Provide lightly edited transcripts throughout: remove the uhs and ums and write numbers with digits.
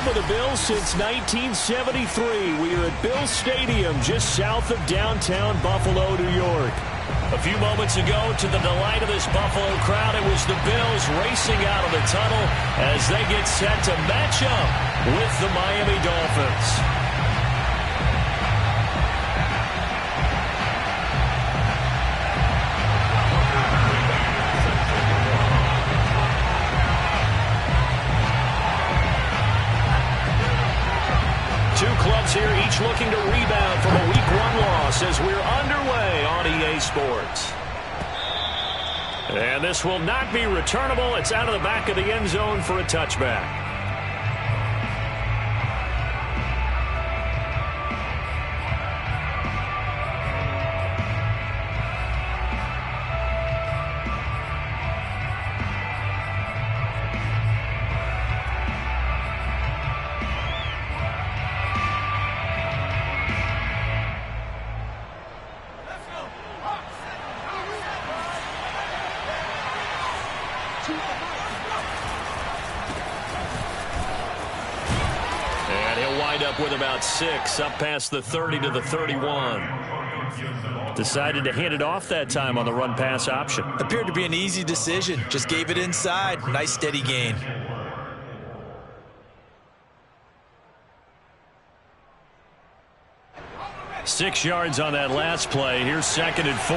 The Bills since 1973. We are at Bills Stadium just south of downtown Buffalo, New York. A few moments ago, to the delight of this Buffalo crowd, it was the Bills racing out of the tunnel as they get set to match up with the Miami Dolphins. Here, each looking to rebound from a Week 1 loss as we're underway on EA Sports. And this will not be returnable. It's out of the back of the end zone for a touchback. With about 6 up past the 30 to the 31. Decided to hand it off that time on the run pass option. Appeared to be an easy decision. Just gave it inside. Nice steady gain. Six yards on that last play. Here's 2nd and 4.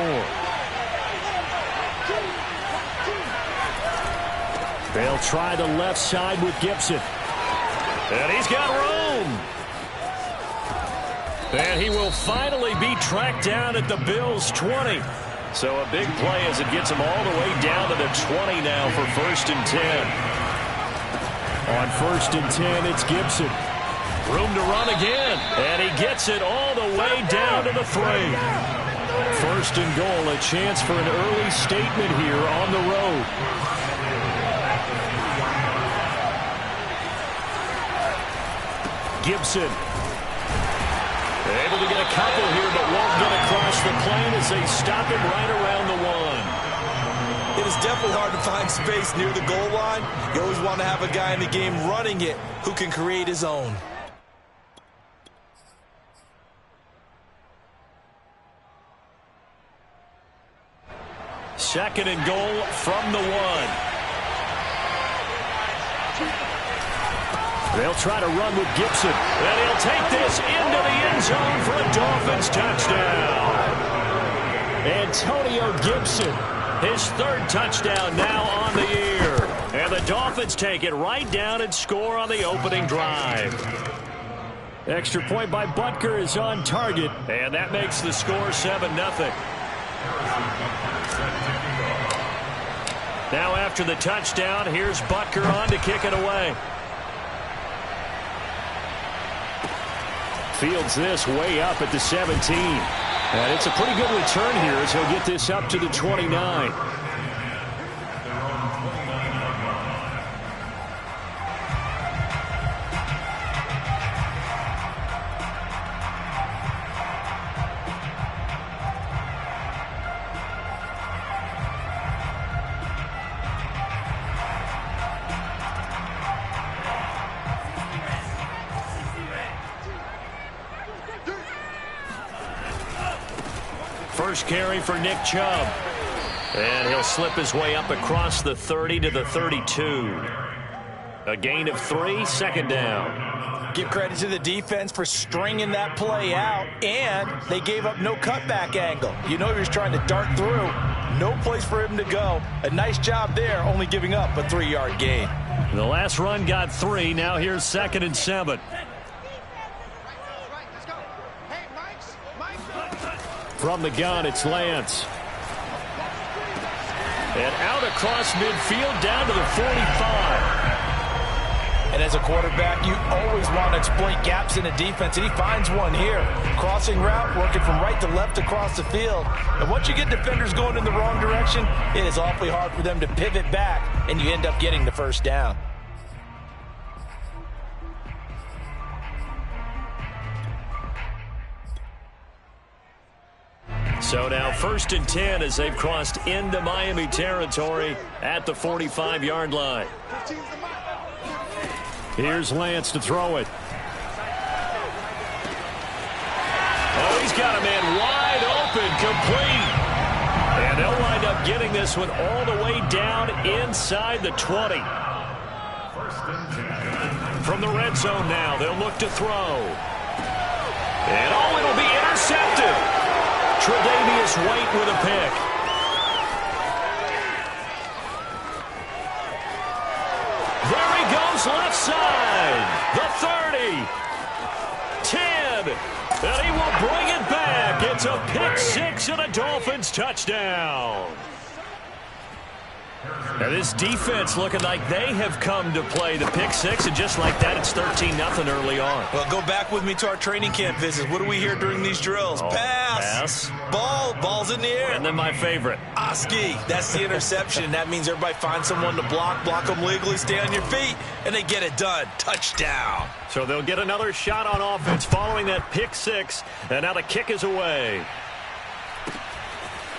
They'll try the left side with Gibson. And he's got room. And he will finally be tracked down at the Bills' 20. So a big play as it gets him all the way down to the 20 now for 1st and 10. On 1st and 10, it's Gibson. Room to run again. And he gets it all the way down to the 3. 1st and goal, a chance for an early statement here on the road. Gibson. Able to get a couple here, but won't get across the plane as they stop him right around the 1. It is definitely hard to find space near the goal line. You always want to have a guy in the game running it who can create his own. Second and goal from the 1. They'll try to run with Gibson. And he'll take this into the end zone for a Dolphins touchdown. Antonio Gibson, his 3rd touchdown now on the year. And the Dolphins take it right down and score on the opening drive. Extra point by Butker is on target. And that makes the score 7-0. Now after the touchdown, here's Butker on to kick it away. Fields this way up at the 17. And it's a pretty good return here as he'll get this up to the 29. First carry for Nick Chubb. And he'll slip his way up across the 30 to the 32. A gain of 3, 2nd down. Give credit to the defense for stringing that play out, and they gave up no cutback angle. You know he was trying to dart through. No place for him to go. A nice job there, only giving up a 3-yard gain. The last run got 3. Now here's 2nd and 7. From the gun, it's Lance. And out across midfield, down to the 45. And as a quarterback, you always want to exploit gaps in the defense, and he finds one here. Crossing route, working from right to left across the field. And once you get defenders going in the wrong direction, it is awfully hard for them to pivot back, and you end up getting the first down. So now 1st and 10 as they've crossed into Miami territory at the 45-yard line. Here's Lance to throw it. Oh, he's got a man wide open, complete. And they'll wind up getting this one all the way down inside the 20. From the red zone now, they'll look to throw. And oh, it'll be intercepted. Tre'Davious White with a pick. There he goes left side. The 30. 10. And he will bring it back. It's a pick six and a Dolphins touchdown. Now this defense looking like they have come to play the pick six, and just like that, it's 13-0 early on. Well, go back with me to our training camp visits. What do we hear during these drills? Pass. Ball's in the air. And then my favorite. Oski. That's the interception. That means everybody finds someone to block them legally, stay on your feet, and they get it done. Touchdown. So they'll get another shot on offense following that pick six, and now the kick is away.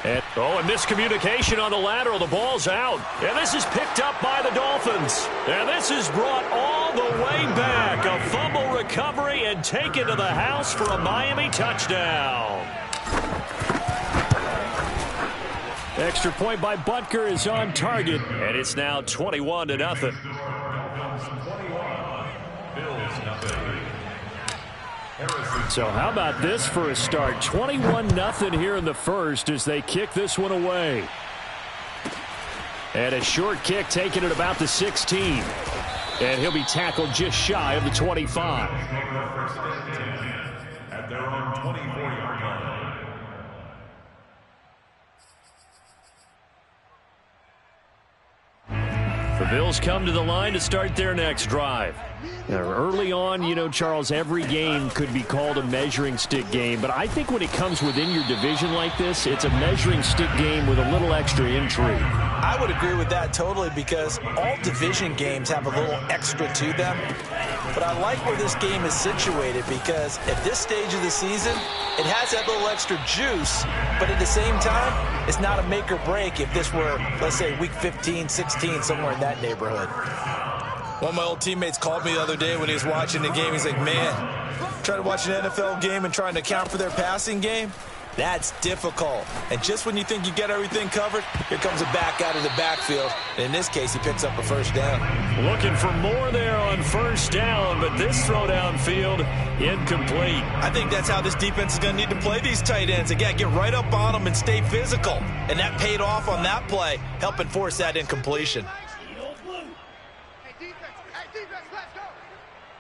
And miscommunication on the lateral. The ball's out. And this is picked up by the Dolphins. And this is brought all the way back. A fumble recovery and taken to the house for a Miami touchdown. Extra point by Butker is on target. And it's now 21-0. So how about this for a start? 21-0 here in the first as they kick this one away. And a short kick taken at about the 16. And he'll be tackled just shy of the 25. At their own 24-yard line. The Bills come to the line to start their next drive. Now, early on, you know, Charles, every game could be called a measuring stick game. But I think when it comes within your division like this, it's a measuring stick game with a little extra intrigue. I would agree with that totally, because all division games have a little extra to them. But I like where this game is situated, because at this stage of the season, it has that little extra juice. But at the same time, it's not a make or break if this were, let's say, week 15, 16, somewhere in that neighborhood. One of my old teammates called me the other day when he was watching the game. He's like, man, trying to watch an NFL game and trying to account for their passing game, that's difficult. And just when you think you get everything covered, here comes a back out of the backfield. And in this case, he picks up a first down. Looking for more there on first down, but this throw downfield incomplete. I think that's how this defense is going to need to play these tight ends. Again, get right up on them and stay physical. And that paid off on that play, helping force that incompletion.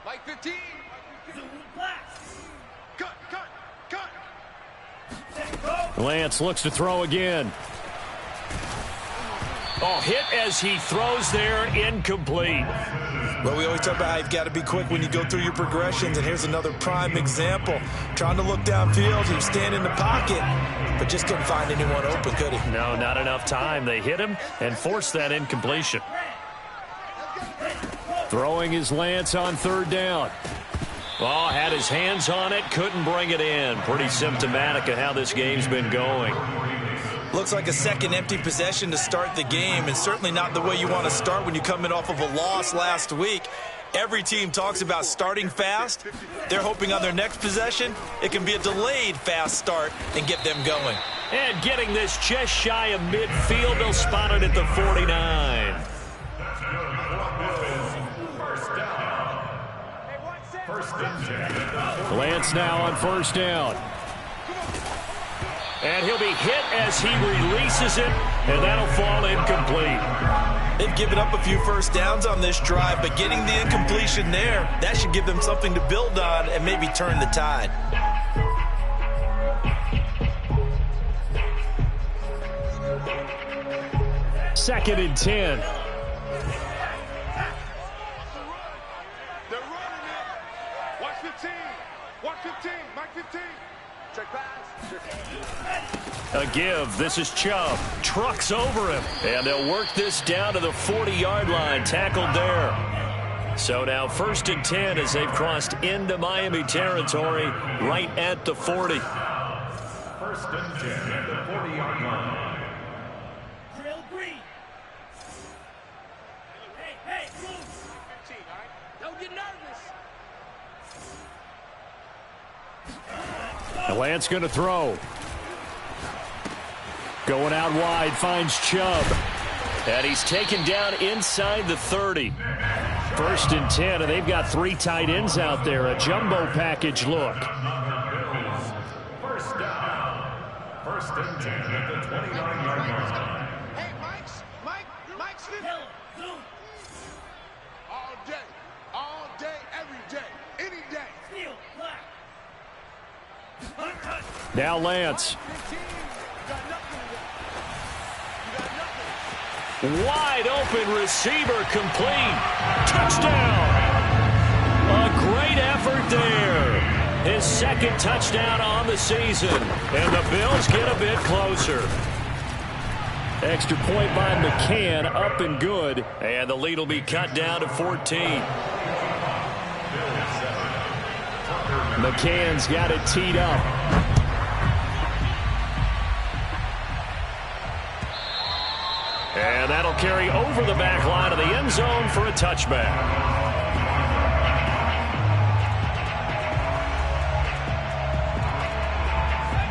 Like 15. Cut. Lance looks to throw again. Oh, hit as he throws there, incomplete. Well, we always talk about how you've got to be quick when you go through your progressions, and here's another prime example. Trying to look downfield, he was standing in the pocket, but just couldn't find anyone open, could he? No, not enough time. They hit him and forced that incompletion. Throwing is Lance on third down. Oh, had his hands on it, couldn't bring it in. Pretty symptomatic of how this game's been going. Looks like a second empty possession to start the game, and certainly not the way you want to start when you come in off of a loss last week. Every team talks about starting fast. They're hoping on their next possession, it can be a delayed fast start and get them going. And getting this just shy of midfield, they'll spot it at the 49. Lance now on first down. And he'll be hit as he releases it, and that'll fall incomplete. They've given up a few first downs on this drive, but getting the incompletion there, that should give them something to build on and maybe turn the tide. Second and 10. A give. This is Chubb. Trucks over him. And they'll work this down to the 40-yard line. Tackled there. So now 1st and 10 as they've crossed into Miami territory right at the 40. First and 10 at the 40-yard line. Drill green. Hey, move. 15, all right? Don't get nervous. The Lance going to throw. Going out wide, finds Chubb. And he's taken down inside the 30. First and 10, and they've got 3 tight ends out there. A jumbo package look. First down. First and 10 at the 29-yard line. Hey, Mike's here. All day, every day, any day. Now Lance. Wide open receiver complete. Touchdown. A great effort there. His second touchdown on the season. And the Bills get a bit closer. Extra point by McCann, up and good. And the lead will be cut down to 14. McCann's got it teed up. And that'll carry over the back line of the end zone for a touchback.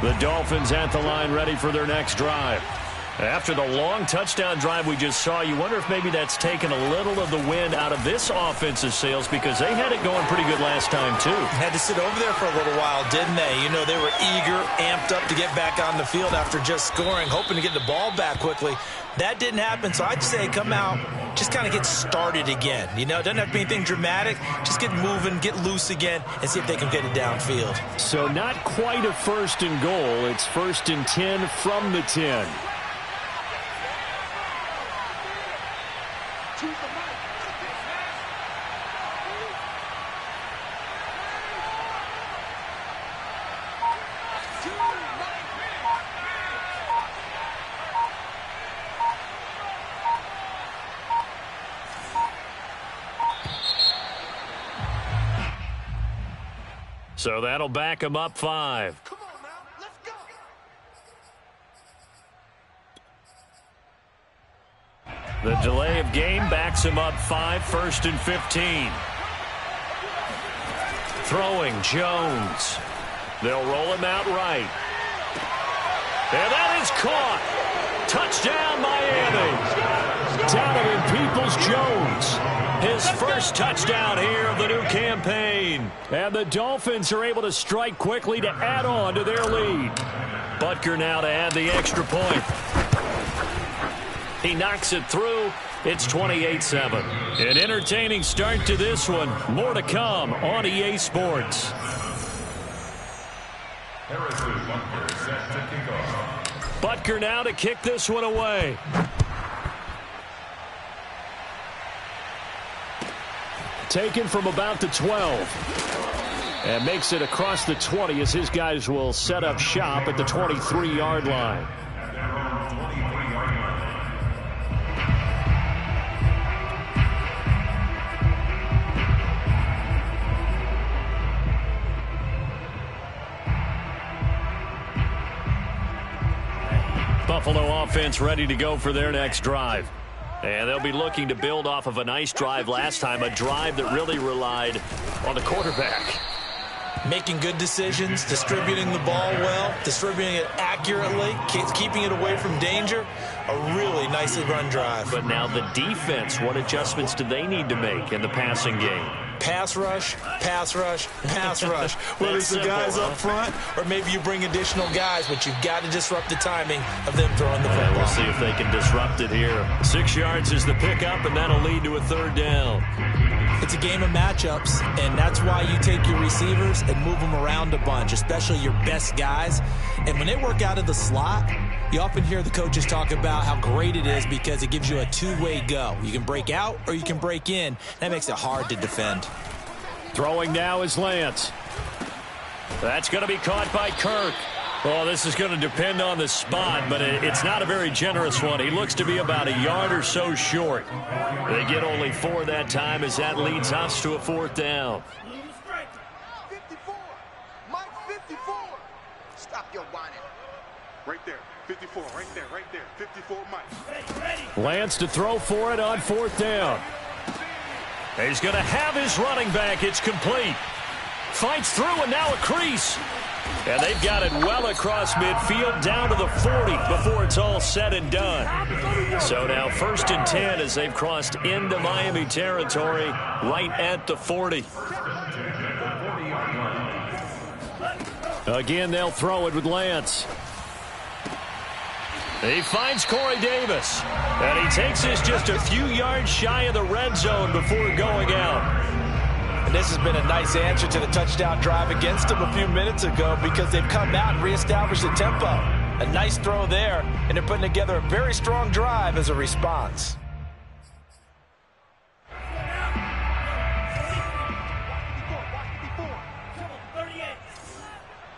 The Dolphins at the line ready for their next drive. After the long touchdown drive we just saw, you wonder if maybe that's taken a little of the wind out of this offensive sails because they had it going pretty good last time, too. Had to sit over there for a little while, didn't they? You know, they were eager, amped up to get back on the field after just scoring, hoping to get the ball back quickly. That didn't happen, so I'd say come out, just kind of get started again. You know, it doesn't have to be anything dramatic. Just get moving, get loose again, and see if they can get it downfield. So not quite a first and goal. It's first and 10 from the 10. So that'll back him up 5. Come on, now. Let's go. The delay of game backs him up 5, first and 15. Throwing Jones. They'll roll him out right. And that is caught. Touchdown, Miami. Donovan Peoples-Jones. His first touchdown here of the new campaign. And the Dolphins are able to strike quickly to add on to their lead. Butker now to add the extra point. He knocks it through. It's 28-7. An entertaining start to this one. More to come on EA Sports. Harrison Butker set to kick off. Butker now to kick this one away. Taken from about the 12. And makes it across the 20 as his guys will set up shop at the 23-yard line. Buffalo offense ready to go for their next drive. And they'll be looking to build off of a nice drive last time, a drive that really relied on the quarterback. Making good decisions, distributing the ball well, distributing it accurately, keeping it away from danger. A really nicely run drive. But now the defense, what adjustments do they need to make in the passing game? Pass rush, pass rush, pass rush. Whether it's the guys up front or maybe you bring additional guys, but you've got to disrupt the timing of them throwing the football. We'll see if they can disrupt it here. 6 yards is the pickup, and that'll lead to a third down. It's a game of matchups, and that's why you take your receivers and move them around a bunch, especially your best guys. And when they work out of the slot, you often hear the coaches talk about how great it is because it gives you a two-way go. You can break out or you can break in. That makes it hard to defend. Throwing now is Lance. That's going to be caught by Kirk. Well, this is going to depend on the spot, but it's not a very generous one. He looks to be about a yard or so short. They get only 4 that time as that leads us to a fourth down. 54. Mike 54. Stop your whining. Right there, 54, right there, 54 Mike. Lance to throw for it on 4th down. He's going to have his running back. It's complete. Fights through, and now a crease. And they've got it well across midfield down to the 40 before it's all said and done. So now 1st and 10 as they've crossed into Miami territory right at the 40. Again, they'll throw it with Lance. He finds Corey Davis. And he takes this just a few yards shy of the red zone before going out. And this has been a nice answer to the touchdown drive against them a few minutes ago because they've come out and reestablished the tempo. A nice throw there, and they're putting together a very strong drive as a response.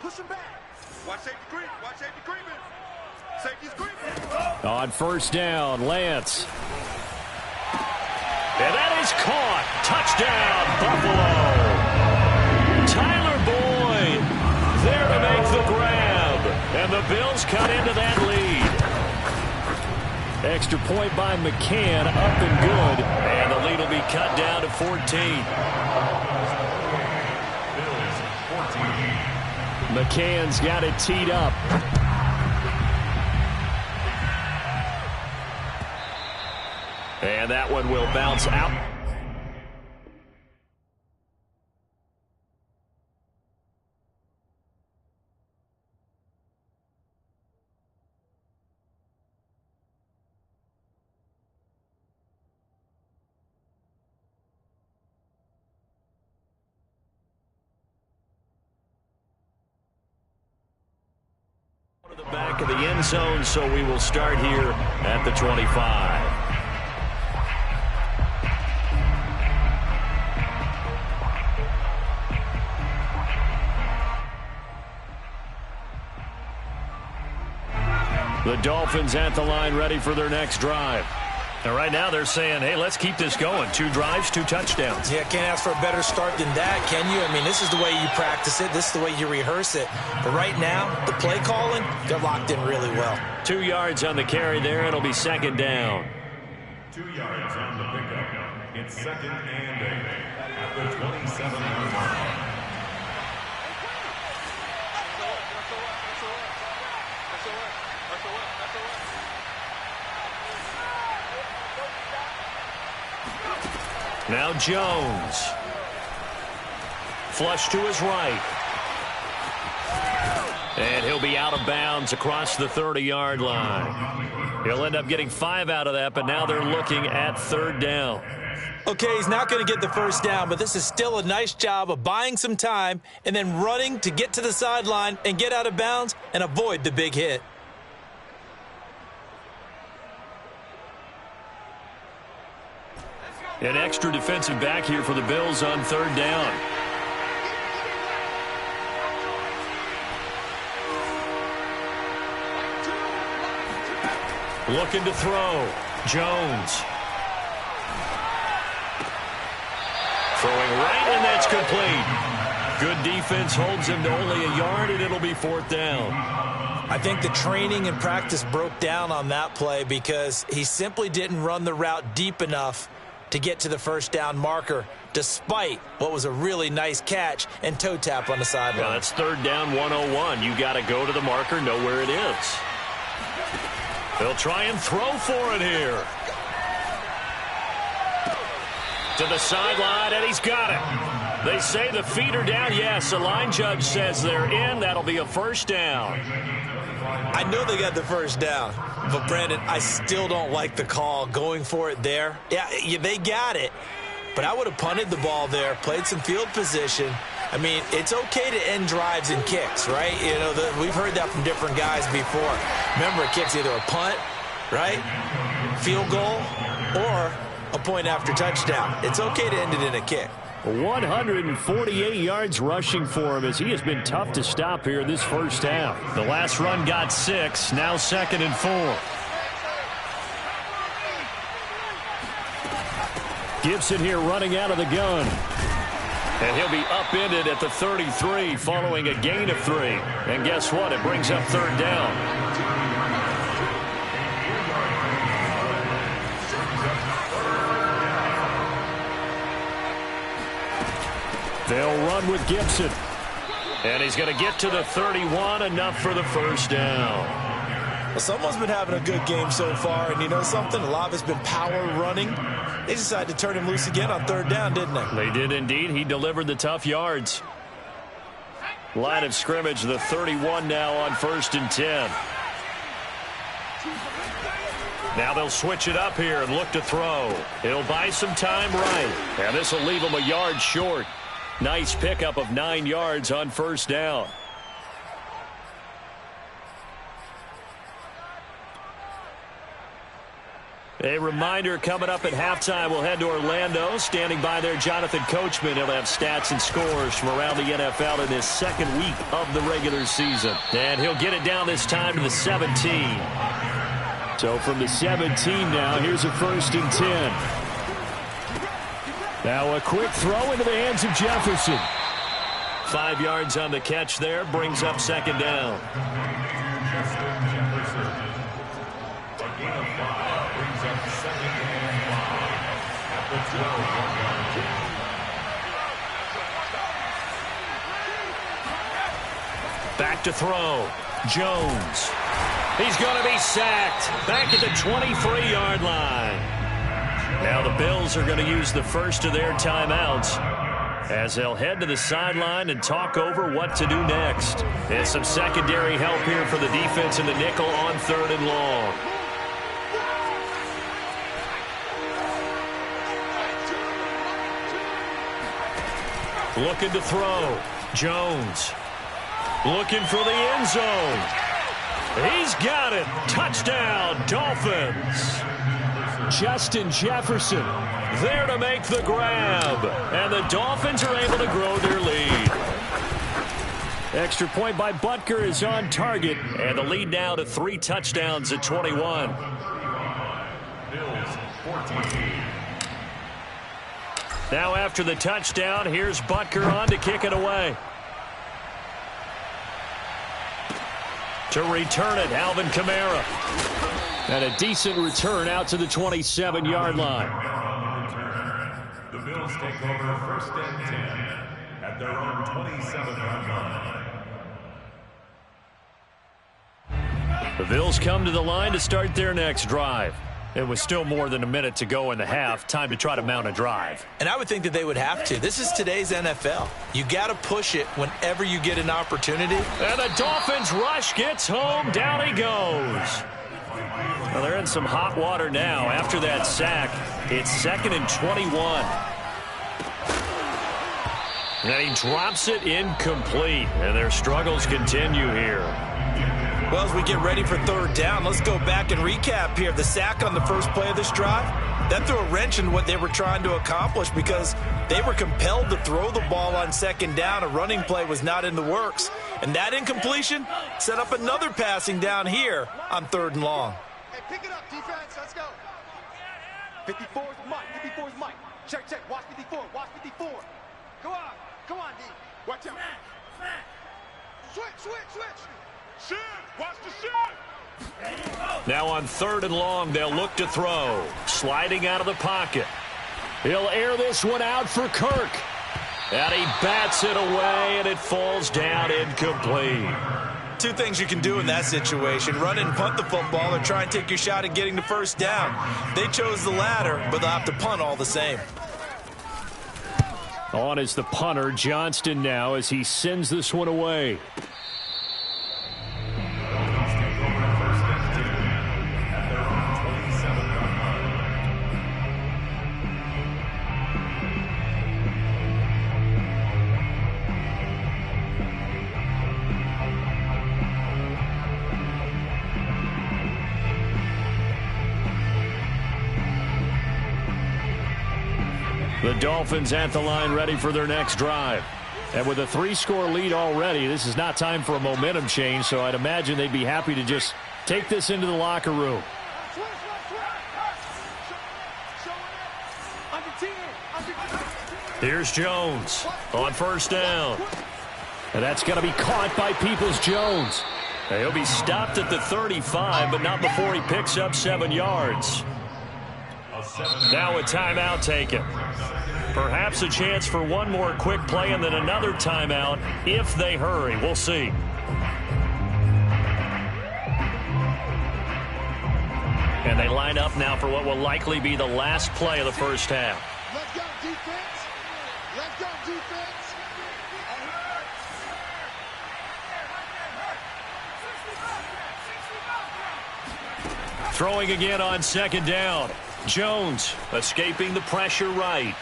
Push him back. Watch safety creep. Watch safety creeping. Safety's creeping. On 1st down, Lance. And that is caught. Touchdown, Buffalo. Tyler Boyd there to make the grab. And the Bills cut into that lead. Extra point by McCann, up and good. And the lead will be cut down to 14. McCann's got it teed up. And that one will bounce out. To the back of the end zone, so we will start here at the 25. The Dolphins at the line ready for their next drive. And right now they're saying, hey, let's keep this going. 2 drives, 2 touchdowns. Yeah, can't ask for a better start than that, can you? I mean, this is the way you practice it. This is the way you rehearse it. But right now, the play calling, they're locked in really well. 2 yards on the carry there. It'll be 2nd down. 2 yards on the pickup. It's 2nd and 8 at the 27-yard line. Now Jones. Flush to his right. And he'll be out of bounds across the 30-yard line. He'll end up getting 5 out of that, but now they're looking at 3rd down. Okay, he's not going to get the 1st down, but this is still a nice job of buying some time and then running to get to the sideline and get out of bounds and avoid the big hit. An extra defensive back here for the Bills on 3rd down. Looking to throw. Jones. Throwing right, and that's complete. Good defense holds him to only a yard, and it'll be 4th down. I think the training and practice broke down on that play because he simply didn't run the route deep enough to get to the 1st down marker, despite what was a really nice catch and toe tap on the sideline. Well, that's 3rd down 101. You got to go to the marker, know where it is. They'll try and throw for it here. To the sideline, and he's got it. They say the feet are down. Yes, the line judge says they're in. That'll be a 1st down. I know they got the 1st down, but, Brandon, I still don't like the call going for it there. Yeah, they got it, but I would have punted the ball there, played some field position. I mean, it's okay to end drives and kicks, right? You know, we've heard that from different guys before. Remember, a kick's either a punt, right, field goal, or a point after touchdown. It's okay to end it in a kick. 148 yards rushing for him as he has been tough to stop here this 1st half. The last run got 6, now 2nd and 4. Gibson here running out of the gun. And he'll be upended at the 33 following a gain of 3. And guess what? It brings up third down. They'll run with Gibson. And he's going to get to the 31, enough for the first down. Well, someone's been having a good game so far, and you know something? A lot of it's been power running. They decided to turn him loose again on third down, didn't they? They did indeed. He delivered the tough yards. Line of scrimmage, the 31 now on 1st and 10. Now they'll switch it up here and look to throw. He'll buy some time right. And this will leave him a yard short. Nice pickup of 9 yards on first down. A reminder, coming up at halftime, we'll head to Orlando. Standing by there, Jonathan Coachman. He'll have stats and scores from around the NFL in this second week of the regular season. And he'll get it down this time to the 17. So from the 17 now, here's a 1st and 10. Now a quick throw into the hands of Jefferson. 5 yards on the catch there, brings up 2nd down. Back to throw. Jones. He's going to be sacked. Back at the 23-yard line. Now the Bills are going to use the first of their timeouts as they'll head to the sideline and talk over what to do next. And some secondary help here for the defense in the nickel on 3rd and long. Looking to throw. Jones. Looking for the end zone. He's got it. Touchdown, Dolphins. Justin Jefferson there to make the grab. And the Dolphins are able to grow their lead. Extra point by Butker is on target. And the lead now to 3 touchdowns at 21. Bills 14. Now after the touchdown, here's Butker on to kick it away. To return it, Alvin Kamara. And a decent return out to the 27-yard line. The Bills take over 1st and 10 at their own 27-yard line. The Bills come to the line to start their next drive. It was still more than a minute to go in the half. Time to try to mount a drive. And I would think that they would have to. This is today's NFL. You got to push it whenever you get an opportunity. And the Dolphins rush gets home. Down he goes. Well, they're in some hot water now. After that sack, it's 2nd and 21. And he drops it incomplete. And their struggles continue here. Well, as we get ready for 3rd down, let's go back and recap here. The sack on the first play of this drive, that threw a wrench in what they were trying to accomplish because they were compelled to throw the ball on 2nd down. A running play was not in the works. And that incompletion set up another passing down here on 3rd and long. Hey, pick it up, defense. Let's go. 54 is Mike. 54 is Mike. Check, check. Watch 54. Watch 54. Come on. Come on, D. Watch out. Switch, switch, switch. Shoot! Watch the shoot! Now on 3rd and long, they'll look to throw. Sliding out of the pocket. He'll air this one out for Kirk. And he bats it away, and it falls down incomplete. 2 things you can do in that situation. Run and punt the football or try and take your shot at getting the first down. They chose the latter, but they'll have to punt all the same. On is the punter, Johnston, now as he sends this one away. The Dolphins at the line ready for their next drive. And with a 3-score lead already, this is not time for a momentum change, so I'd imagine they'd be happy to just take this into the locker room. Here's Jones on first down. And that's going to be caught by Peoples-Jones. He'll be stopped at the 35, but not before he picks up 7 yards. Now a timeout taken. Perhaps a chance for one more quick play and then another timeout if they hurry. We'll see. And they line up now for what will likely be the last play of the first half. Let's go, defense. Let's go, defense. Throwing again on second down. Jones escaping the pressure right.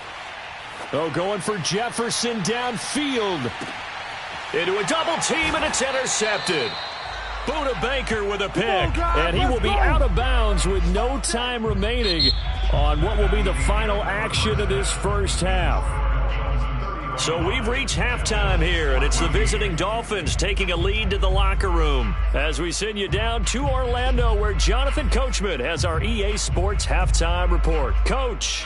Oh, going for Jefferson downfield. Into a double team, and it's intercepted. Buda Baker with a pick, and he will be out of bounds with no time remaining on what will be the final action of this first half. So we've reached halftime here, and it's the visiting Dolphins taking a lead to the locker room as we send you down to Orlando, where Jonathan Coachman has our EA Sports halftime report. Coach.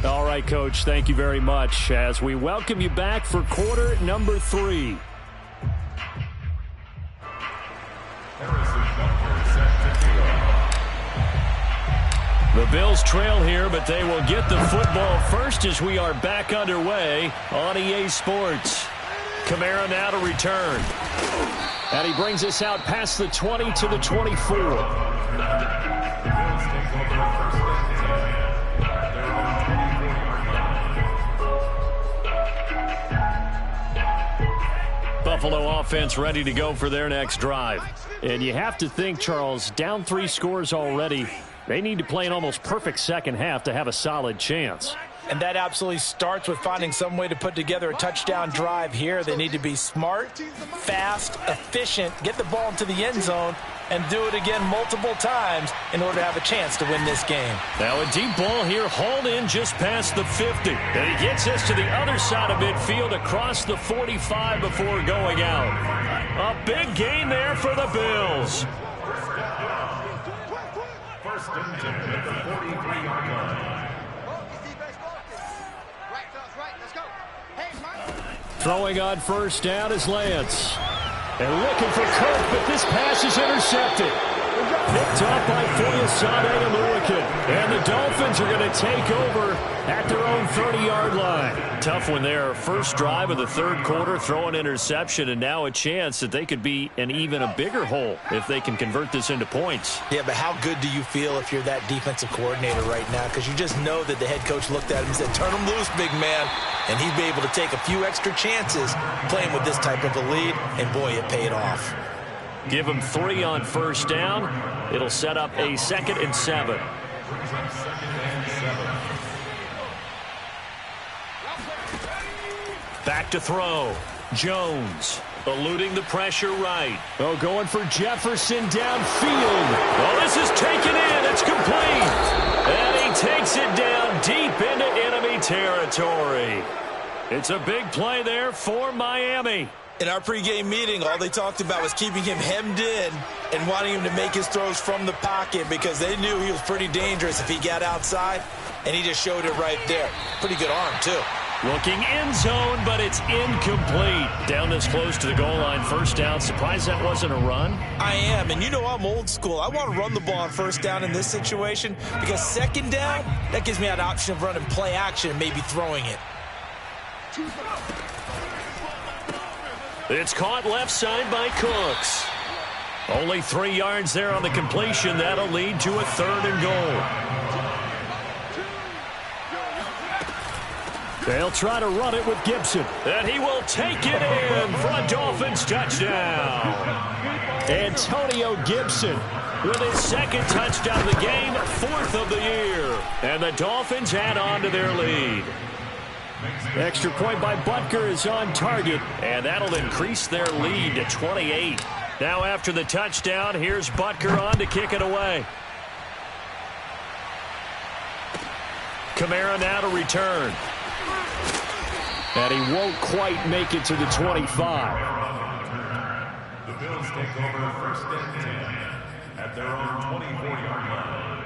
All right, Coach, thank you very much as we welcome you back for quarter number 3. The Bills trail here, but they will get the football first as we are back underway on EA Sports. Kamara now to return. And he brings us out past the 20 to the 24. Buffalo offense ready to go for their next drive. And you have to think, Charles, down 3 scores already. They need to play an almost perfect second half to have a solid chance. And that absolutely starts with finding some way to put together a touchdown drive here. They need to be smart, fast, efficient, get the ball into the end zone, and do it again multiple times in order to have a chance to win this game. Now a deep ball here hauled in just past the 50. And he gets us to the other side of midfield across the 45 before going out. A big gain there for the Bills. First and 10 at the 43-yard line. Throwing on first down is Lance. And looking for Kirk, but this pass is intercepted. Picked up by Foyesade Oluokun. And the Dolphins are going to take over at their own 30-yard line. Tough one there. First drive of the third quarter, throw an interception, and now a chance that they could be in even a bigger hole if they can convert this into points. Yeah, but how good do you feel if you're that defensive coordinator right now? Because you just know that the head coach looked at him and said, turn him loose, big man. And he'd be able to take a few extra chances playing with this type of a lead, and boy, it paid off. Give him 3 on first down. It'll set up a 2nd and 7. Back to throw. Jones eluding the pressure right. Oh, going for Jefferson downfield. Oh, this is taken in. It's complete. And he takes it down deep into enemy territory. It's a big play there for Miami. In our pregame meeting, all they talked about was keeping him hemmed in and wanting him to make his throws from the pocket because they knew he was pretty dangerous if he got outside, and he just showed it right there. Pretty good arm, too. Looking end zone, but it's incomplete. Down this close to the goal line, first down. Surprised that wasn't a run? I am, and you know I'm old school. I want to run the ball on first down in this situation because second down, that gives me an option of running play action and maybe throwing it. It's caught left side by Cooks. Only 3 yards there on the completion. That'll lead to a 3rd and goal. They'll try to run it with Gibson. And he will take it in for a Dolphins touchdown. Antonio Gibson with his 2nd touchdown of the game, 4th of the year. And the Dolphins add on to their lead. Extra point by Butker is on target, and that'll increase their lead to 28. Now after the touchdown, here's Butker on to kick it away. Kamara now to return. And he won't quite make it to the 25. Bills take over first and 10 at their own 24-yard line.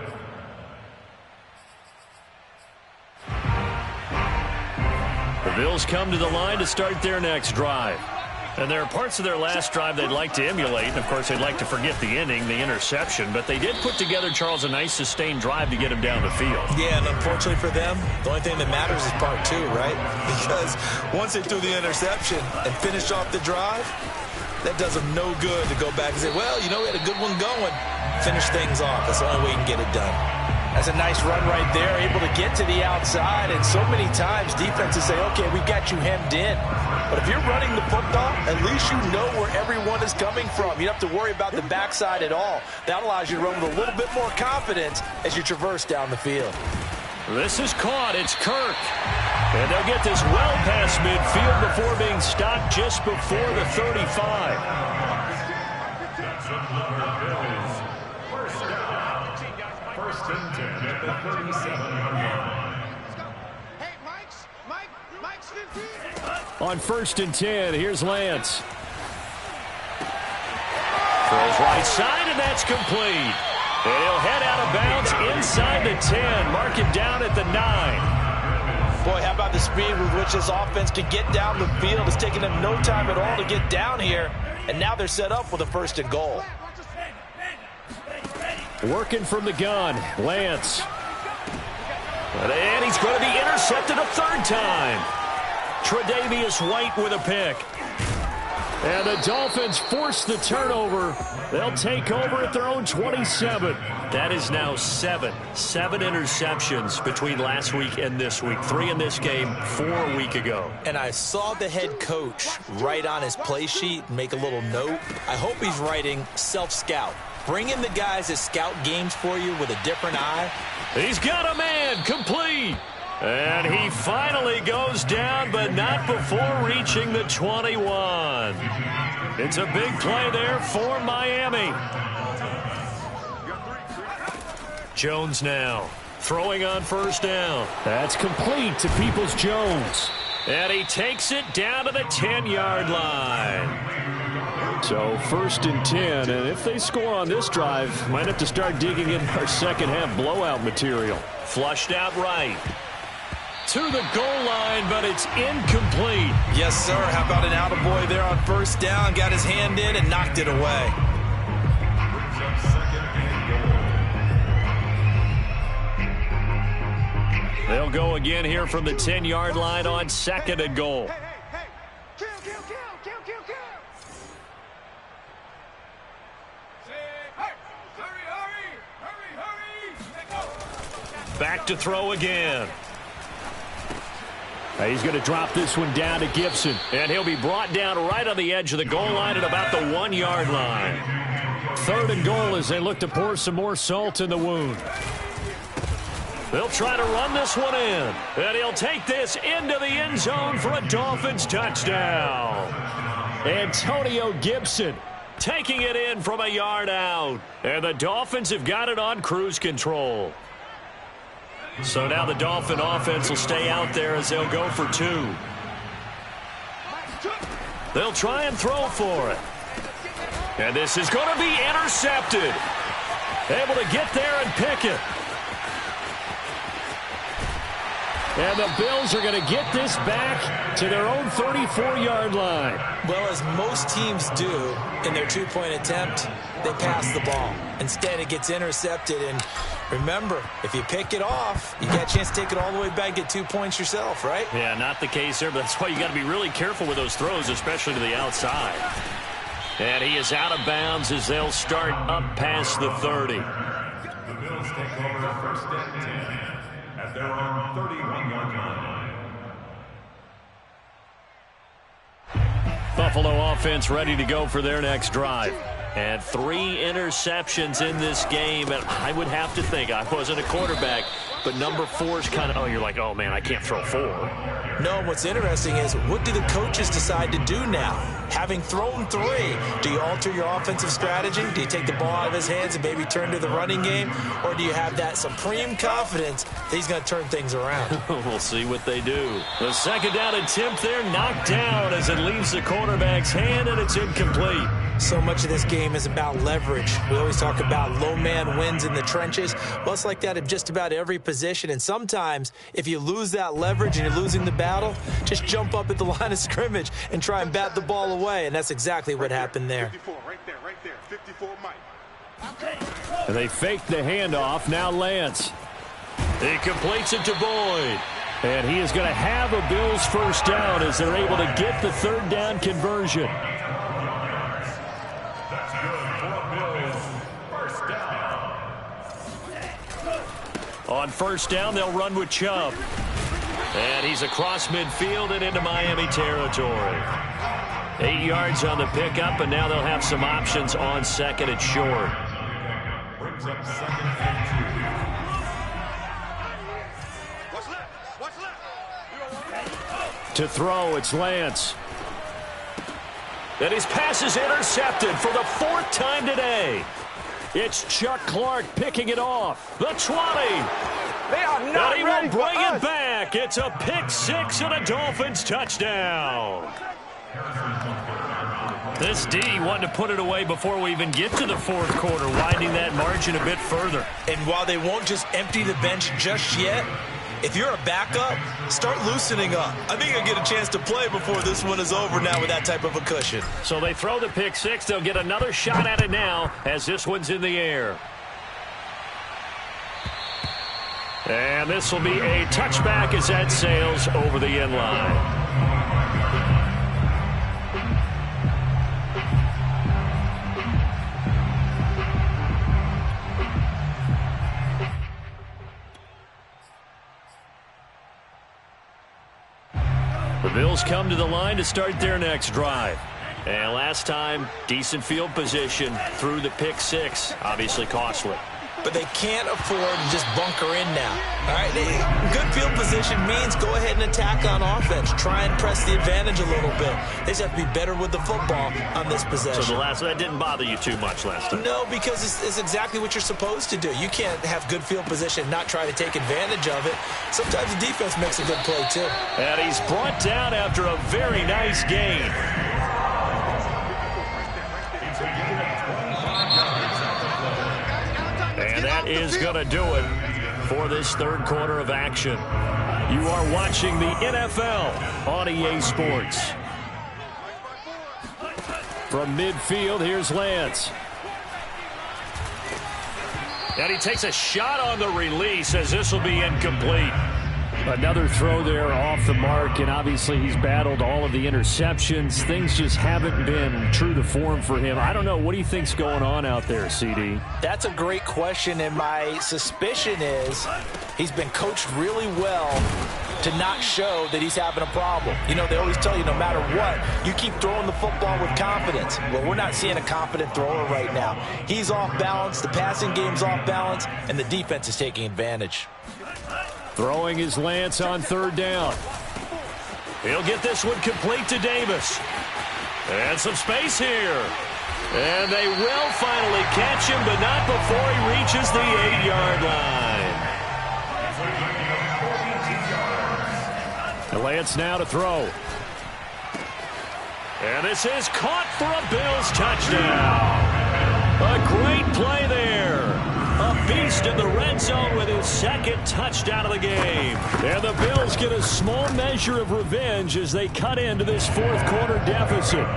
The Bills come to the line to start their next drive. And there are parts of their last drive they'd like to emulate. And, of course, they'd like to forget the inning, the interception. But they did put together, Charles, a nice sustained drive to get him down the field. Yeah, and unfortunately for them, the only thing that matters is part two, right? Because once they threw the interception and finished off the drive, that does them no good to go back and say, well, you know, we had a good one going. Finish things off. That's the only way you can get it done. That's a nice run right there, able to get to the outside. And so many times defenses say, okay, we've got you hemmed in. But if you're running the football, at least you know where everyone is coming from. You don't have to worry about the backside at all. That allows you to run with a little bit more confidence as you traverse down the field. This is caught. It's Kirk. And they'll get this well past midfield before being stopped just before the 35. First and 10 at the 37-yard line. Hey, Mike's 15. On first and 10, here's Lance. Throws right side, and that's complete. And he'll head out of bounds inside the 10. Mark him down at the 9. Boy, how about the speed with which this offense can get down the field? It's taking them no time at all to get down here. And now they're set up with a first and goal. Working from the gun, Lance. And he's going to be intercepted a third time. Tre'Davious White with a pick. And the Dolphins force the turnover. They'll take over at their own 27. That is now 7 interceptions between last week and this week. 3 in this game, 4 a week ago. And I saw the head coach write on his play sheet and make a little note. I hope he's writing self-scout. Bring in the guys that scout games for you with a different eye. He's got a man, complete. And he finally goes down, but not before reaching the 21. It's a big play there for Miami. Jones now throwing on first down. That's complete to Peoples-Jones. And he takes it down to the 10-yard line. So first and 10, and if they score on this drive, might have to start digging in our second half blowout material. Flushed out right. To the goal line, but it's incomplete. Yes, sir. How about an attaboy there on first down? Got his hand in and knocked it away. They'll go again here from the 10-yard line on second and goal. Hey. Kill. Back to throw again. He's going to drop this one down to Gibson. And he'll be brought down right on the edge of the goal line at about the 1-yard line. Third and goal as they look to pour some more salt in the wound. They'll try to run this one in. And he'll take this into the end zone for a Dolphins touchdown. Antonio Gibson taking it in from a yard out. And the Dolphins have got it on cruise control. So now the Dolphin offense will stay out there as they'll go for 2. They'll try and throw for it. And this is going to be intercepted. Able to get there and pick it. And the Bills are going to get this back to their own 34-yard line. Well, as most teams do in their two-point attempt, they pass the ball. Instead, it gets intercepted. And remember, if you pick it off, you got a chance to take it all the way back, get 2 points yourself, right? Yeah, not the case there, but that's why you got to be really careful with those throws, especially to the outside. And he is out of bounds as they'll start up past the 30. The Bills take over first and 10 at their own 31-yard line. Buffalo offense ready to go for their next drive. And 3 interceptions in this game. And I would have to think, I wasn't a quarterback, but number 4 is kind of, oh, you're like, oh, man, I can't throw 4. No, what's interesting is what do the coaches decide to do now? Having thrown 3, do you alter your offensive strategy? Do you take the ball out of his hands and maybe turn to the running game? Or do you have that supreme confidence that he's going to turn things around? We'll see what they do. The second down attempt there knocked down as it leaves the quarterback's hand, and it's incomplete. So much of this game is about leverage. We always talk about low man wins in the trenches. Well, it's like that in just about every position. And sometimes, if you lose that leverage and you're losing the battle, just jump up at the line of scrimmage and try and bat the ball away. And that's exactly what happened there. 54, right there. 54, Mike. And they fake the handoff. Now Lance. He completes it to Boyd. And he is going to have a Bills first down as they're able to get the third down conversion. That's good for a Bills first down. On first down, they'll run with Chubb. And he's across midfield and into Miami territory. 8 yards on the pickup, and now they'll have some options on second and short. Brings up second and 2. To throw, it's Lance. And his pass is intercepted for the 4th time today. It's Chuck Clark picking it off. The 20. They are not and he ready will bring for us. it back. It's a pick 6 and a Dolphins touchdown. This D wanted to put it away before we even get to the 4th quarter, widening that margin a bit further. And while they won't just empty the bench just yet, if you're a backup, start loosening up. I think you'll get a chance to play before this one is over now with that type of a cushion. So they throw the pick 6. They'll get another shot at it now as this one's in the air. And this will be a touchback as that sails over the end line. The Bills come to the line to start their next drive. And last time, decent field position through the pick 6. Obviously costly. But they can't afford to just bunker in now. All right, good field position means go ahead and attack on offense. Try and press the advantage a little bit. They just have to be better with the football on this possession. So that didn't bother you too much last time? No, because it's exactly what you're supposed to do. You can't have good field position and not try to take advantage of it. Sometimes the defense makes a good play, too. And he's brought down after a very nice gain. And that is going to do it for this 3rd quarter of action. You are watching the NFL on EA Sports. From midfield, here's Lance. And he takes a shot on the release as this will be incomplete. Another throw there off the mark, and obviously he's battled all of the interceptions. Things just haven't been true to form for him. I don't know. What do you think's going on out there, CD? That's a great question, and my suspicion is he's been coached really well to not show that he's having a problem. You know, they always tell you no matter what, you keep throwing the football with confidence. Well, we're not seeing a confident thrower right now. He's off balance, the passing game's off balance, and the defense is taking advantage. Throwing is Lance on 3rd down. He'll get this one complete to Davis. And some space here. And they will finally catch him, but not before he reaches the 8-yard line. And Lance now to throw. And this is caught for a Bills touchdown. A great play there. A beast in the red zone with his 2nd touchdown of the game. And the Bills get a small measure of revenge as they cut into this 4th quarter deficit.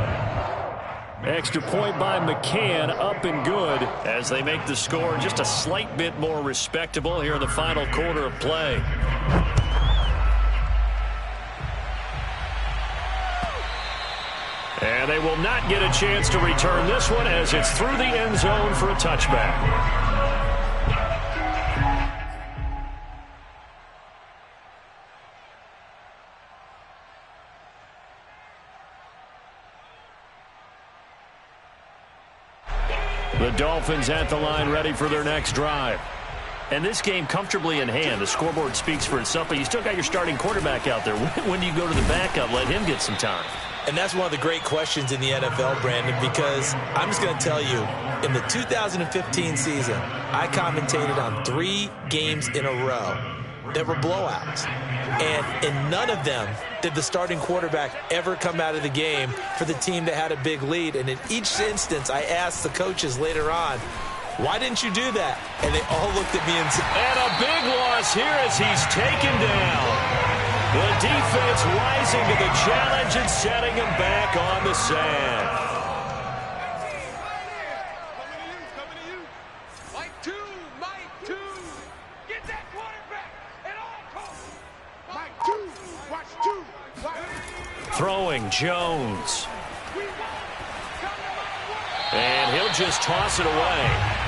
Extra point by McCann, up and good as they make the score just a slight bit more respectable here in the final quarter of play. And they will not get a chance to return this one as it's through the end zone for a touchback. The Dolphins at the line ready for their next drive. And this game comfortably in hand. The scoreboard speaks for itself, but you still got your starting quarterback out there. When do you go to the backup? Let him get some time. And that's one of the great questions in the NFL, Brandon, because I'm just going to tell you, in the 2015 season, I commentated on 3 games in a row. there were blowouts. And in none of them did the starting quarterback ever come out of the game for the team that had a big lead. And in each instance, I asked the coaches later on, why didn't you do that? And they all looked at me and said, and a big loss here as he's taken down. The defense rising to the challenge and setting him back on the sand. Coming to you. Mike 2, Mike 2. Get that quarterback at all costs. Mike 2, watch 2. Throwing Jones. And he'll just toss it away.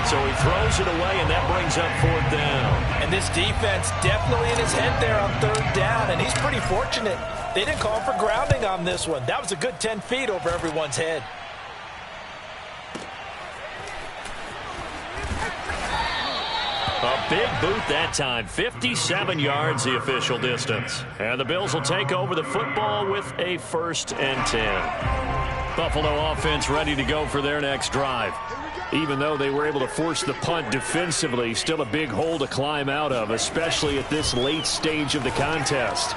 So he throws it away, and that brings up 4th down. and this defense definitely in his head there on 3rd down, and he's pretty fortunate. They didn't call for grounding on this one. That was a good 10 feet over everyone's head. A big boot that time. 57 yards the official distance. And the Bills will take over the football with a 1st and 10. Buffalo offense ready to go for their next drive. Even though they were able to force the punt defensively, still a big hole to climb out of, especially at this late stage of the contest.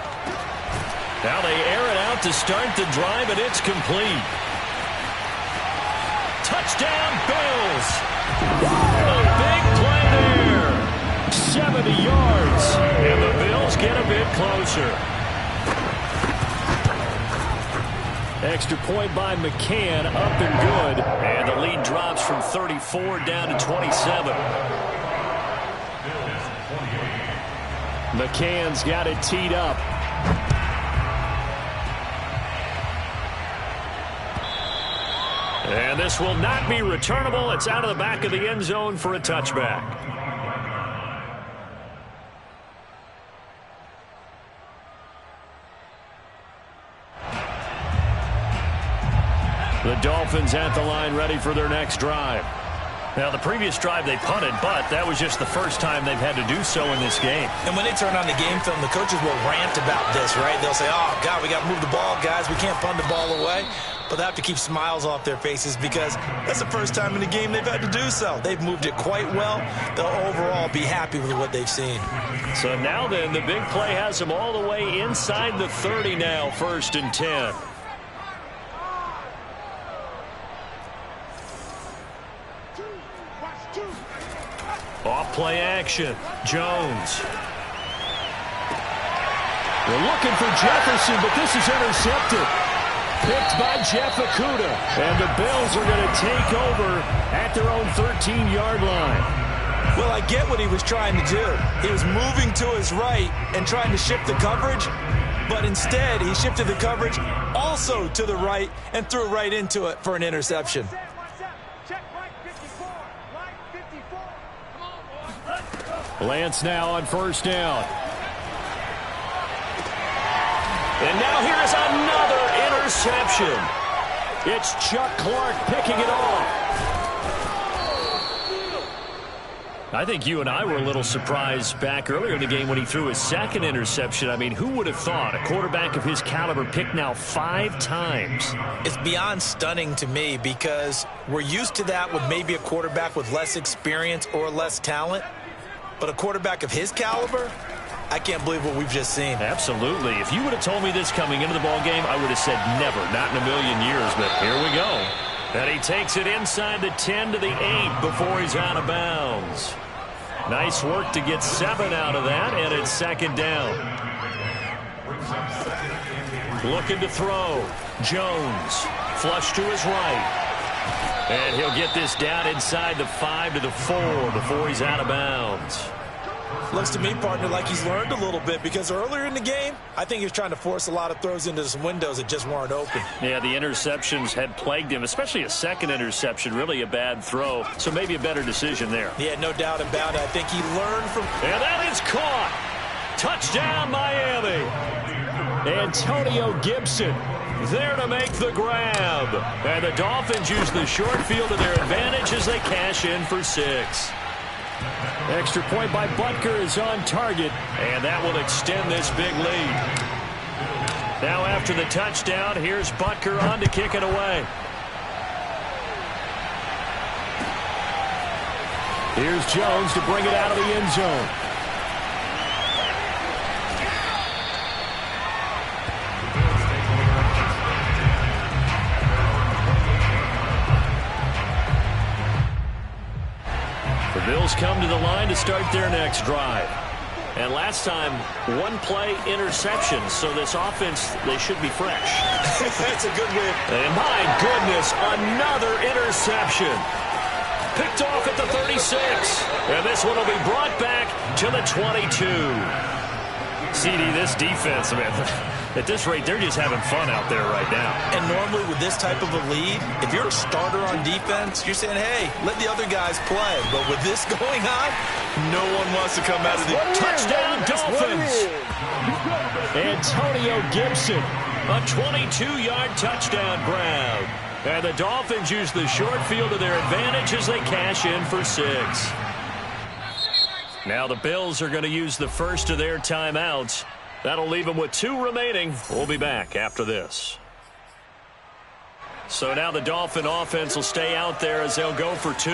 Now they air it out to start the drive, and it's complete. Touchdown, Bills! A big play there. 70 yards, and the Bills get a bit closer. Extra point by McCann, up and good. And the lead drops from 34 down to 27. McCann's got it teed up. And this will not be returnable. It's out of the back of the end zone for a touchback. The Dolphins at the line ready for their next drive. Now, the previous drive they punted, but that was just the first time they've had to do so in this game. And when they turn on the game film, the coaches will rant about this, right? They'll say, oh, God, we got to move the ball, guys. We can't punt the ball away. But they have to keep smiles off their faces because that's the first time in the game they've had to do so. They've moved it quite well. They'll overall be happy with what they've seen. So now then, the big play has them all the way inside the 30 now, 1st and 10. Off play action. Jones. They're looking for Jefferson, but this is intercepted. Picked by Jeff Okudah. And the Bills are going to take over at their own 13-yard line. Well, I get what he was trying to do. He was moving to his right and trying to shift the coverage, but instead he shifted the coverage also to the right and threw right into it for an interception. Lance now on 1st down. And now here is another interception. It's Chuck Clark picking it off. I think you and I were a little surprised back earlier in the game when he threw his 2nd interception. I mean, who would have thought a quarterback of his caliber picked now 5 times? It's beyond stunning to me because we're used to that with maybe a quarterback with less experience or less talent. But a quarterback of his caliber, I can't believe what we've just seen. Absolutely. If you would have told me this coming into the ballgame, I would have said never, not in a million years. But here we go. And he takes it inside the 10 to the 8 before he's out of bounds. Nice work to get 7 out of that, and it's 2nd down. Looking to throw. Jones. Flush to his right. And he'll get this down inside the 5 to the 4 before he's out of bounds. Looks to me, partner, like he's learned a little bit because earlier in the game, I think he was trying to force a lot of throws into some windows that just weren't open. Yeah, the interceptions had plagued him, especially a 2nd interception, really a bad throw. So maybe a better decision there. Yeah, no doubt about it. I think he learned from... And that is caught. Touchdown, Miami. Antonio Gibson there to make the grab. And the Dolphins use the short field to their advantage as they cash in for 6. Extra point by Butker is on target, and that will extend this big lead. Now after the touchdown, here's Butker on to kick it away. Here's Jones to bring it out of the end zone. Bills come to the line to start their next drive. And last time, one play interception. So this offense, they should be fresh. That's a good win. And my goodness, another interception. Picked off at the 36. And this one will be brought back to the 22. CD, this defense, man, at this rate, they're just having fun out there right now. And normally with this type of a lead, if you're a starter on defense, you're saying, hey, let the other guys play. But with this going on, no one wants to come out of the touchdown Dolphins. Antonio Gibson, a 22-yard touchdown grab. And the Dolphins use the short field to their advantage as they cash in for 6. Now the Bills are going to use the first of their timeouts. That'll leave them with 2 remaining. We'll be back after this. So now the Dolphin offense will stay out there as they'll go for 2.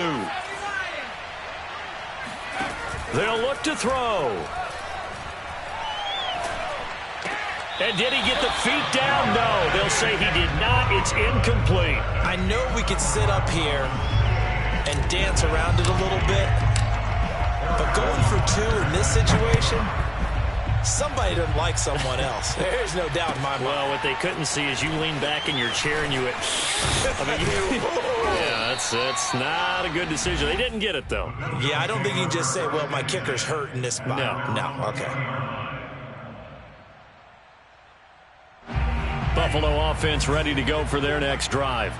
They'll look to throw. And did he get the feet down? No, they'll say he did not. It's incomplete. I know we could sit up here and dance around it a little bit, but going for 2 in this situation, somebody doesn't like someone else. There's no doubt in my mind. Well, what they couldn't see is you lean back in your chair and you went, yeah, that's not a good decision. They didn't get it, though. Yeah, I don't think you can just say, well, my kicker's hurt in this spot. No, okay. Buffalo offense ready to go for their next drive.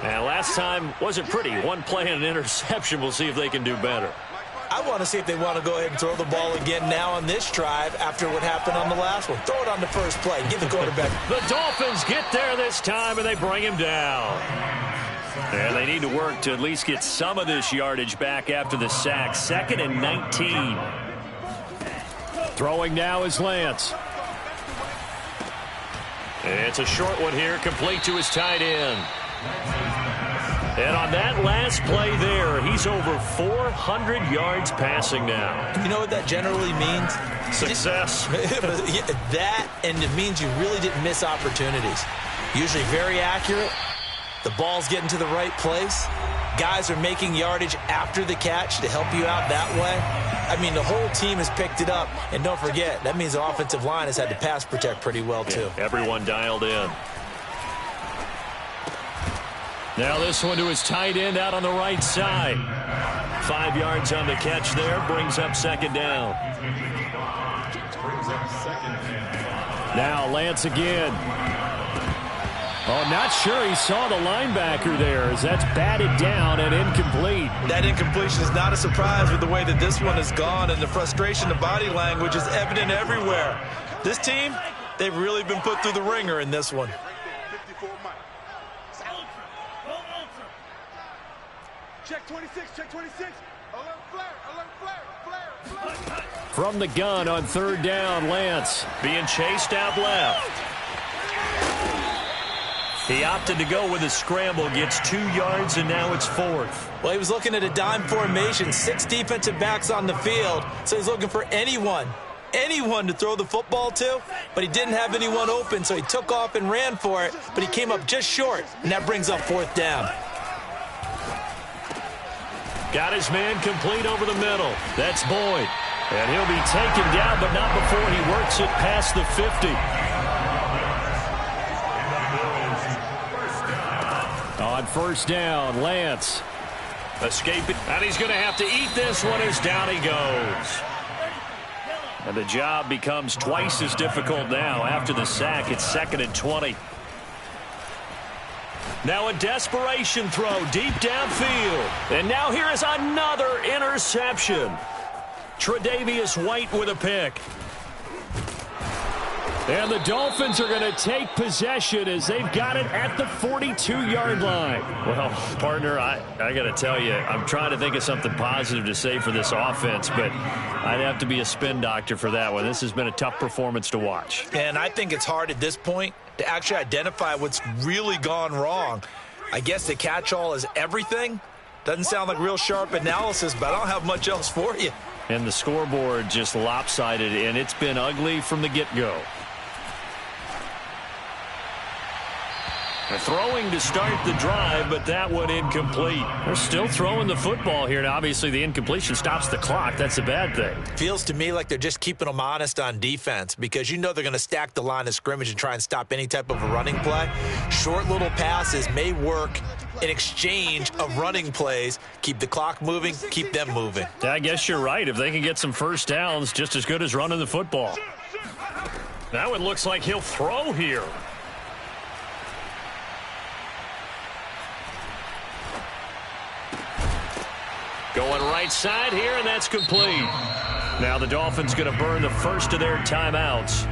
And last time wasn't pretty. One play and an interception. We'll see if they can do better. I want to see if they want to go ahead and throw the ball again now on this drive after what happened on the last one. Throw it on the first play. Give the quarterback. The Dolphins get there this time, and they bring him down. And they need to work to at least get some of this yardage back after the sack. 2nd and 19. Throwing now is Lance. It's a short one here, complete to his tight end. And on that last play there, he's over 400 yards passing now. You know what that generally means? Success. That, and it means you really didn't miss opportunities. Usually very accurate. The ball's getting to the right place. Guys are making yardage after the catch to help you out that way. I mean, the whole team has picked it up. And don't forget, that means the offensive line has had to pass protect pretty well, too. Yeah, everyone dialed in. Now this one to his tight end out on the right side. 5 yards on the catch there. Brings up 2nd down. Now Lance again. Oh, not sure he saw the linebacker there as that's batted down and incomplete. That incompletion is not a surprise with the way that this one has gone, and the frustration, the body language is evident everywhere. This team, they've really been put through the ringer in this one. 54 Mike. Check 26, check 26. Alert flare, flare. From the gun on 3rd down, Lance being chased out left. He opted to go with a scramble, gets 2 yards, and now it's 4th. Well, he was looking at a dime formation, 6 defensive backs on the field, so he's looking for anyone to throw the football to, but he didn't have anyone open, so he took off and ran for it, but he came up just short, and that brings up 4th down. Got his man complete over the middle. That's Boyd. And he'll be taken down, but not before he works it past the 50. On 1st down, Lance escaping, and he's going to have to eat this one as down he goes. And the job becomes twice as difficult now after the sack. It's 2nd and 20. Now a desperation throw deep downfield. And now here is another interception. Tre'Davious White with a pick. And the Dolphins are going to take possession as they've got it at the 42-yard line. Well, partner, I got to tell you, I'm trying to think of something positive to say for this offense, but I'd have to be a spin doctor for that one. This has been a tough performance to watch. And I think it's hard at this point to actually identify what's really gone wrong. I guess the catch-all is everything. Doesn't sound like real sharp analysis, but I don't have much else for you. And the scoreboard just lopsided, and it's been ugly from the get-go. Throwing to start the drive, but that one incomplete. They're still throwing the football here, and obviously the incompletion stops the clock. That's a bad thing. Feels to me like they're just keeping them honest on defense because you know they're going to stack the line of scrimmage and try and stop any type of a running play. Short little passes may work in exchange of running plays. Keep the clock moving, keep them moving. I guess you're right. If they can get some first downs, just as good as running the football. Now it looks like he'll throw here. Going right side here, and that's complete. Now the Dolphins going to burn the first of their timeouts.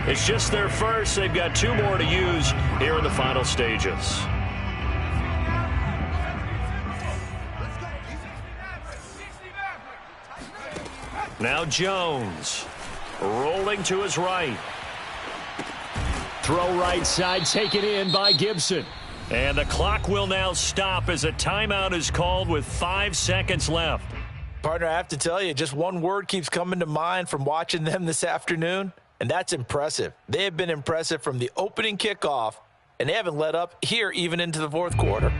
It's just their first. They've got 2 more to use here in the final stages. Now Jones rolling to his right. Throw right side, taken in by Gibson. And the clock will now stop as a timeout is called with 5 seconds left. Partner, I have to tell you, just one word keeps coming to mind from watching them this afternoon, and that's impressive. They have been impressive from the opening kickoff, and they haven't let up here even into the fourth quarter.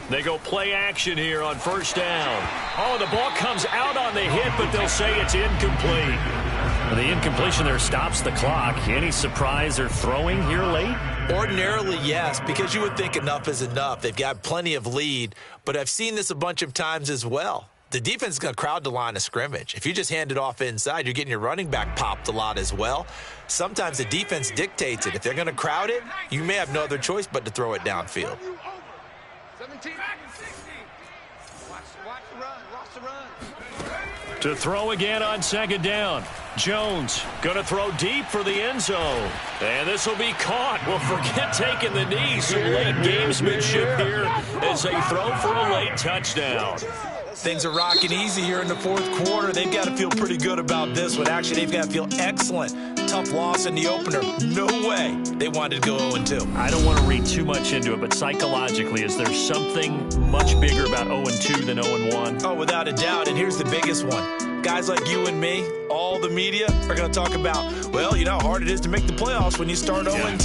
They go play action here on first down. Oh, the ball comes out on the hit, but they'll say it's incomplete. The incompletion there stops the clock. Any surprise they're throwing here late? Ordinarily, yes, because you would think enough is enough. They've got plenty of lead, but I've seen this a bunch of times as well. The defense is going to crowd the line of scrimmage. If you just hand it off inside, you're getting your running back popped a lot as well. Sometimes the defense dictates it. If they're going to crowd it, you may have no other choice but to throw it downfield. 17. Watch the run. Watch the run. To throw again on second down. Jones going to throw deep for the end zone. And this will be caught. Well, forget taking the knee. Some late gamesmanship here as they throw for a late touchdown. Things are rocking easy here in the fourth quarter. They've got to feel pretty good about this one. Actually, they've got to feel excellent. Tough loss in the opener. No way they wanted to go 0-2. I don't want to read too much into it, but psychologically, is there something much bigger about 0-2 than 0-1? Oh, without a doubt, and here's the biggest one. Guys like you and me, all the media, are going to talk about, well, you know how hard it is to make the playoffs when you start 0-2.